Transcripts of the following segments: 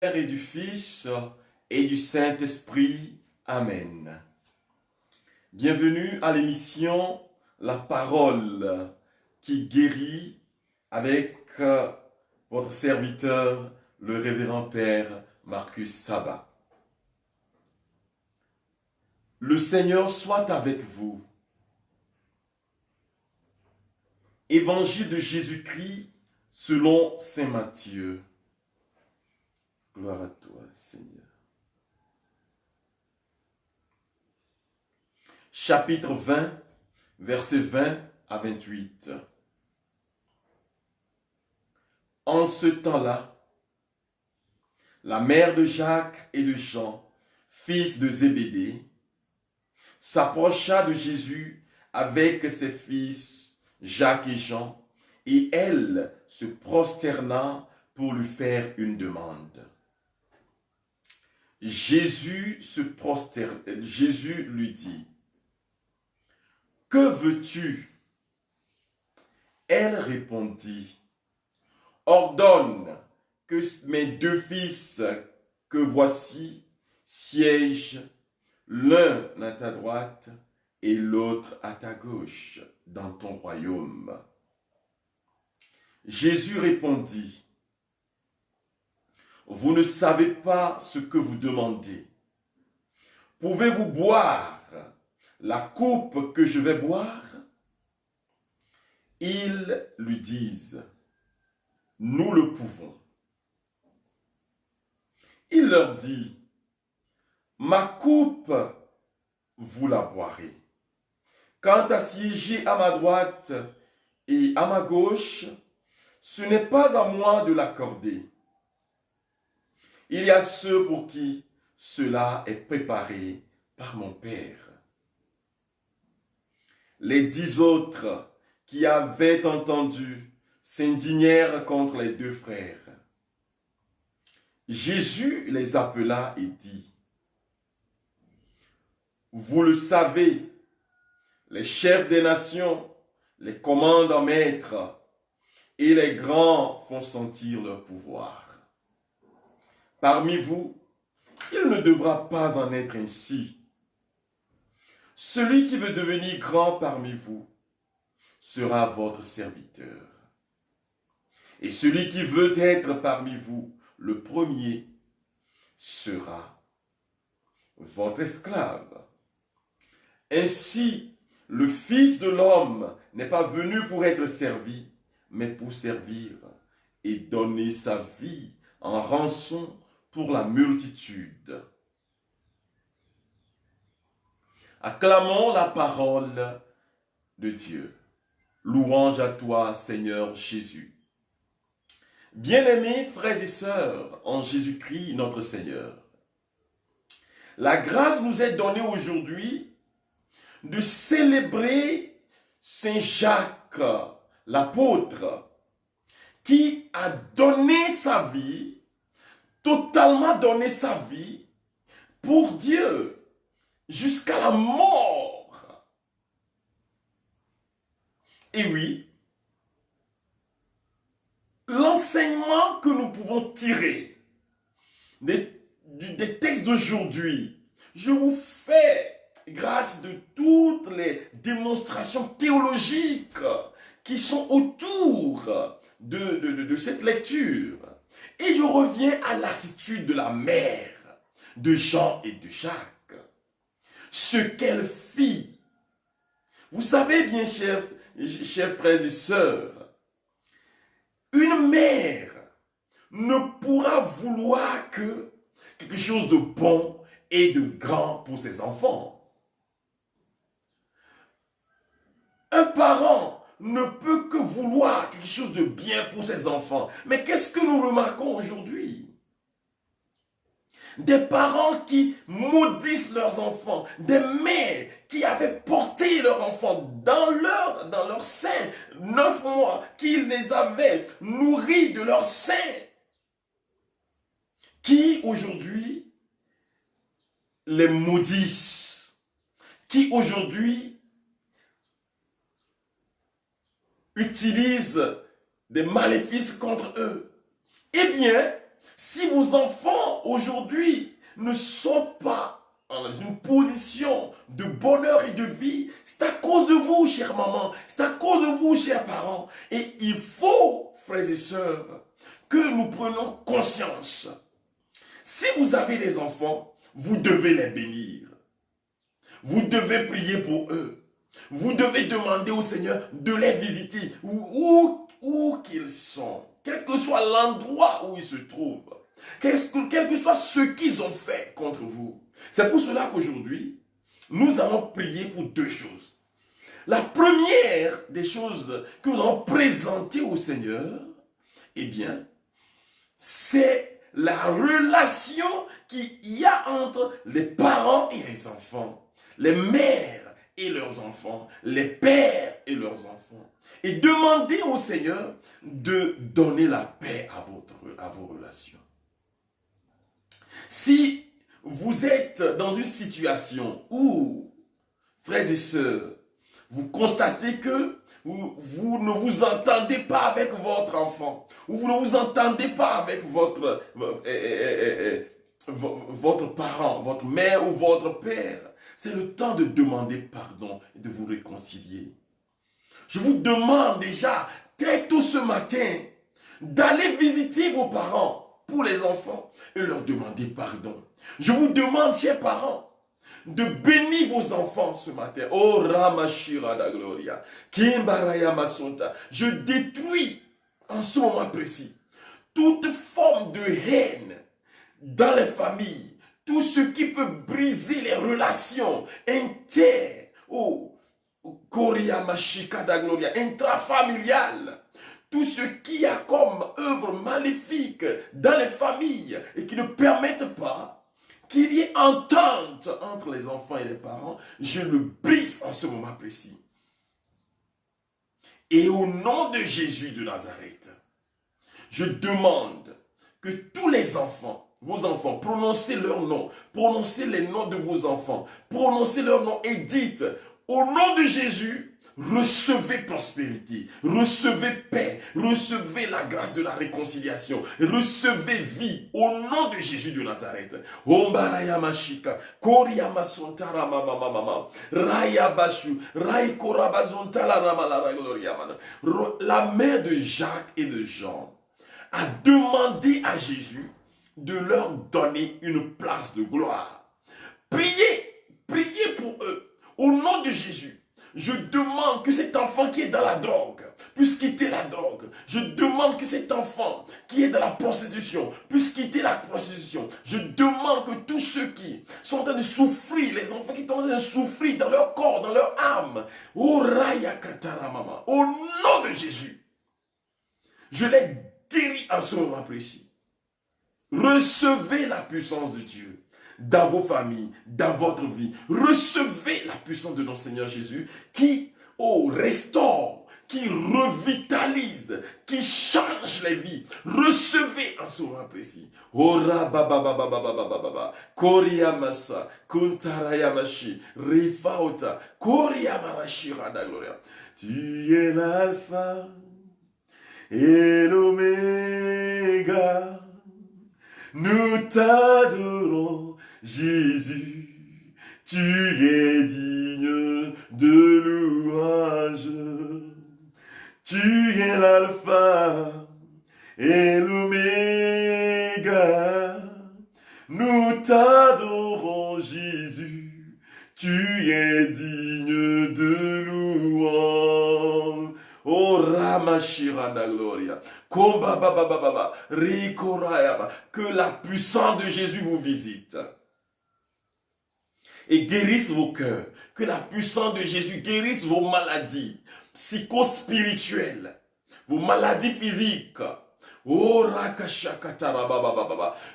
Père et du Fils et du Saint-Esprit. Amen. Bienvenue à l'émission La Parole qui guérit avec votre serviteur, le révérend Père Marcus Sabat. Le Seigneur soit avec vous. Évangile de Jésus-Christ selon saint Matthieu. Gloire à toi, Seigneur. Chapitre 20, versets 20 à 28. En ce temps-là, la mère de Jacques et de Jean, fils de Zébédée, s'approcha de Jésus avec ses fils Jacques et Jean, et elle se prosterna pour lui faire une demande. Jésus lui dit, « Que veux-tu » Elle répondit, « Ordonne que mes deux fils que voici siègent l'un à ta droite et l'autre à ta gauche dans ton royaume. » Jésus répondit, « Vous ne savez pas ce que vous demandez. Pouvez-vous boire la coupe que je vais boire ?» Ils lui disent, « Nous le pouvons. » Il leur dit, « Ma coupe, vous la boirez. Quant à siéger à ma droite et à ma gauche, ce n'est pas à moi de l'accorder. Il y a ceux pour qui cela est préparé par mon Père. » Les 10 autres qui avaient entendu s'indignèrent contre les deux frères. Jésus les appela et dit, « Vous le savez, les chefs des nations les commandent en maître et les grands font sentir leur pouvoir. Parmi vous, il ne devra pas en être ainsi. Celui qui veut devenir grand parmi vous sera votre serviteur. Et celui qui veut être parmi vous le premier sera votre esclave. Ainsi, le Fils de l'homme n'est pas venu pour être servi, mais pour servir et donner sa vie en rançon pour la multitude. » Acclamons la parole de Dieu. Louange à toi, Seigneur Jésus. Bien-aimés frères et sœurs en Jésus-Christ notre Seigneur, la grâce nous est donnée aujourd'hui de célébrer Saint Jacques, l'apôtre, qui a donné sa vie, totalement donné sa vie pour Dieu, jusqu'à la mort. Et oui, l'enseignement que nous pouvons tirer des textes d'aujourd'hui, je vous fais grâce de toutes les démonstrations théologiques qui sont autour de cette lecture. Et je reviens à l'attitude de la mère de Jean et de Jacques. Ce qu'elle fit. Vous savez bien, chers frères et sœurs, une mère ne pourra vouloir que quelque chose de bon et de grand pour ses enfants. Un parent ne peut que vouloir quelque chose de bien pour ses enfants. Mais qu'est-ce que nous remarquons aujourd'hui? Des parents qui maudissent leurs enfants, des mères qui avaient porté leurs enfants dans leur sein, 9 mois, qui les avaient nourris de leur sein, qui aujourd'hui les maudissent, qui aujourd'hui utilisent des maléfices contre eux. Eh bien, Si vos enfants aujourd'hui ne sont pas dans une position de bonheur et de vie, c'est à cause de vous, chère maman, c'est à cause de vous, chers parents. Et il faut, frères et sœurs, que nous prenions conscience. Si vous avez des enfants, vous devez les bénir. Vous devez prier pour eux. Vous devez demander au Seigneur de les visiter où qu'ils sont, quel que soit l'endroit où ils se trouvent, quel que soit ce qu'ils ont fait contre vous. C'est pour cela qu'aujourd'hui, nous allons prier pour deux choses. La première des choses que nous allons présenter au Seigneur, eh bien, c'est la relation qu'il y a entre les parents et les enfants, les mères et leurs enfants, les pères et leurs enfants. Et demandez au Seigneur de donner la paix à vos relations. Si vous êtes dans une situation où, frères et sœurs, vous constatez que vous ne vous entendez pas avec votre enfant, ou vous ne vous entendez pas avec votre parent, votre mère ou votre père, c'est le temps de demander pardon et de vous réconcilier. Je vous demande déjà, très tôt ce matin, d'aller visiter vos parents pour les enfants et leur demander pardon. Je vous demande, chers parents, de bénir vos enfants ce matin. Oh Ramashira da Gloria, Kimbaraya Masonta. Je détruis en ce moment précis toute forme de haine dans les familles, tout ce qui peut briser les relations oh, Koria Mashika da Gloria, intrafamiliales. Tout ce qui a comme œuvre maléfique dans les familles et qui ne permettent pas qu'il y ait entente entre les enfants et les parents, je le brise en ce moment précis. Et au nom de Jésus de Nazareth, je demande que tous les enfants, vos enfants, prononcez leur nom, prononcez les noms de vos enfants, prononcez leur nom et dites, au nom de Jésus, recevez prospérité, recevez paix, recevez la grâce de la réconciliation, recevez vie au nom de Jésus de Nazareth. Ombaraya Mashika, Koriyama Sontara Mama Mama, Raya Bashu, Rai Korabazontala Ramalara Gloriamana. La mère de Jacques et de Jean a demandé à Jésus de leur donner une place de gloire. Priez, priez pour eux au nom de Jésus. Je demande que cet enfant qui est dans la drogue puisse quitter la drogue. Je demande que cet enfant qui est dans la prostitution puisse quitter la prostitution. Je demande que tous ceux qui sont en train de souffrir, les enfants qui sont en train de souffrir dans leur corps, dans leur âme, au nom de Jésus, je les guéris en ce moment précis. Recevez la puissance de Dieu dans vos familles, dans votre vie. Recevez la puissance de notre Seigneur Jésus qui restaure, qui revitalise, qui change les vies. Recevez en ce moment précis. Ora baba baba baba baba baba. Koriyamasa, kuntarayamashi, rifaota, koriyamarashi rada gloria. Tu es l'alpha et l'oméga. Nous t'adorons, Jésus, tu es digne de louange. Tu es l'alpha et l'oméga. Nous t'adorons, Jésus, tu es digne de louange. Oh Ramashiranda Gloria. Que la puissance de Jésus vous visite et guérisse vos cœurs. Que la puissance de Jésus guérisse vos maladies psychospirituelles, vos maladies physiques. Oh,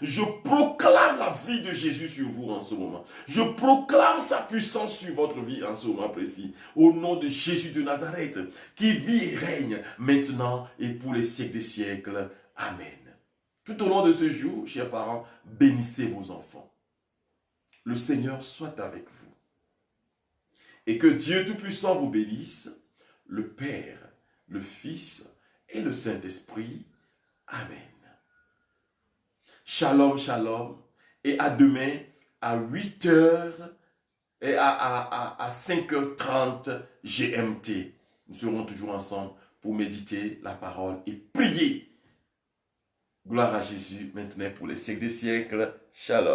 je proclame la vie de Jésus sur vous en ce moment. Je proclame sa puissance sur votre vie en ce moment précis. Au nom de Jésus de Nazareth, qui vit et règne maintenant et pour les siècles des siècles. Amen. Tout au long de ce jour, chers parents, bénissez vos enfants. Le Seigneur soit avec vous. Et que Dieu Tout-Puissant vous bénisse, le Père, le Fils et le Saint-Esprit. Amen. Shalom, shalom. Et à demain à 8 heures et à 5h30 GMT. Nous serons toujours ensemble pour méditer la parole et prier. Gloire à Jésus maintenant pour les siècles des siècles. Shalom.